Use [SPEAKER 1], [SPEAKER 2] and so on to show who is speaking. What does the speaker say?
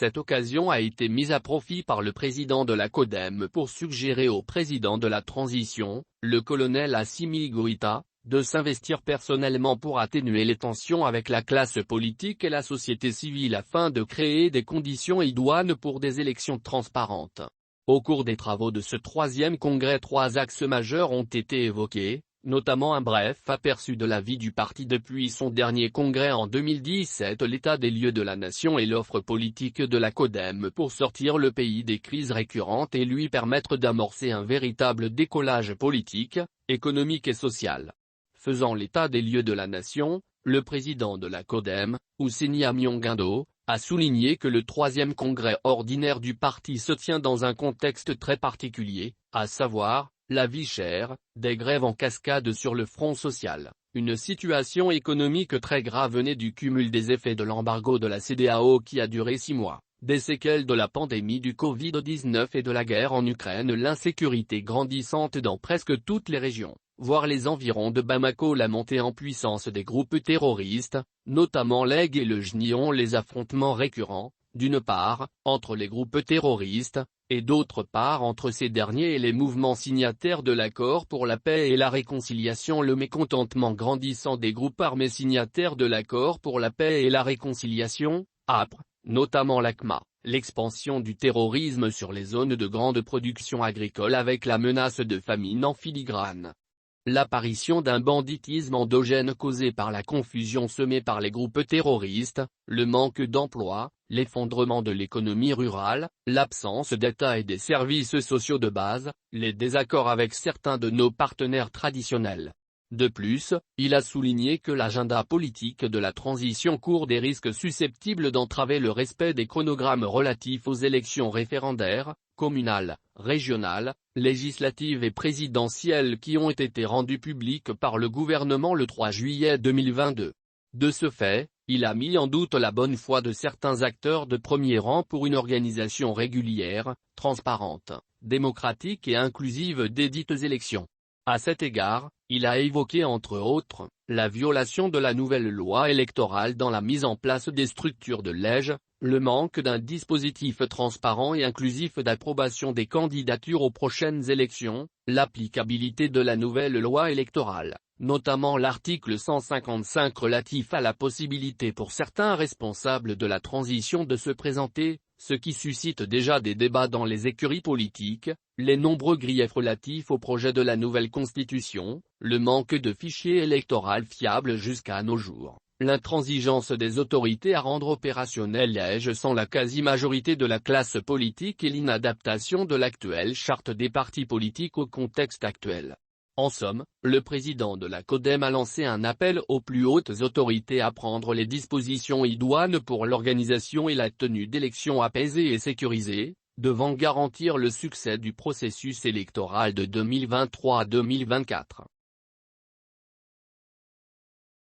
[SPEAKER 1] Cette occasion a été mise à profit par le président de la CODEM pour suggérer au président de la transition, le colonel Assimi Goïta, de s'investir personnellement pour atténuer les tensions avec la classe politique et la société civile afin de créer des conditions idoines pour des élections transparentes. Au cours des travaux de ce troisième congrès, 3 axes majeurs ont été évoqués, notamment un bref aperçu de la vie du parti depuis son dernier congrès en 2017, l'état des lieux de la nation et l'offre politique de la CODEM pour sortir le pays des crises récurrentes et lui permettre d'amorcer un véritable décollage politique, économique et social. Faisant l'état des lieux de la nation, le président de la CODEM, Husseini Amionguindo, a souligné que le troisième congrès ordinaire du parti se tient dans un contexte très particulier, à savoir, la vie chère, des grèves en cascade sur le front social, une situation économique très grave née du cumul des effets de l'embargo de la CEDEAO qui a duré 6 mois, des séquelles de la pandémie du Covid-19 et de la guerre en Ukraine, l'insécurité grandissante dans presque toutes les régions, voire les environs de Bamako, la montée en puissance des groupes terroristes, notamment l'AIG et le JNION, les affrontements récurrents, d'une part, entre les groupes terroristes, et d'autre part entre ces derniers et les mouvements signataires de l'accord pour la paix et la réconciliation, le mécontentement grandissant des groupes armés signataires de l'accord pour la paix et la réconciliation, APR, notamment l'ACMA, l'expansion du terrorisme sur les zones de grande production agricole avec la menace de famine en filigrane. L'apparition d'un banditisme endogène causé par la confusion semée par les groupes terroristes, le manque d'emploi, l'effondrement de l'économie rurale, l'absence d'État et des services sociaux de base, les désaccords avec certains de nos partenaires traditionnels. De plus, il a souligné que l'agenda politique de la transition court des risques susceptibles d'entraver le respect des chronogrammes relatifs aux élections référendaires, communales, régionales, législatives et présidentielles qui ont été rendues publiques par le gouvernement le 3 juillet 2022. De ce fait, il a mis en doute la bonne foi de certains acteurs de premier rang pour une organisation régulière, transparente, démocratique et inclusive des dites élections. À cet égard, il a évoqué entre autres, la violation de la nouvelle loi électorale dans la mise en place des structures de lège, le manque d'un dispositif transparent et inclusif d'approbation des candidatures aux prochaines élections, l'applicabilité de la nouvelle loi électorale, notamment l'article 155 relatif à la possibilité pour certains responsables de la transition de se présenter, ce qui suscite déjà des débats dans les écuries politiques, les nombreux griefs relatifs au projet de la nouvelle constitution, le manque de fichiers électoraux fiables jusqu'à nos jours, l'intransigeance des autorités à rendre opérationnel l'EJ sans la quasi-majorité de la classe politique et l'inadaptation de l'actuelle charte des partis politiques au contexte actuel. En somme, le président de la CODEM a lancé un appel aux plus hautes autorités à prendre les dispositions idoines pour l'organisation et la tenue d'élections apaisées et sécurisées, devant garantir le succès du processus électoral de 2023 à 2024.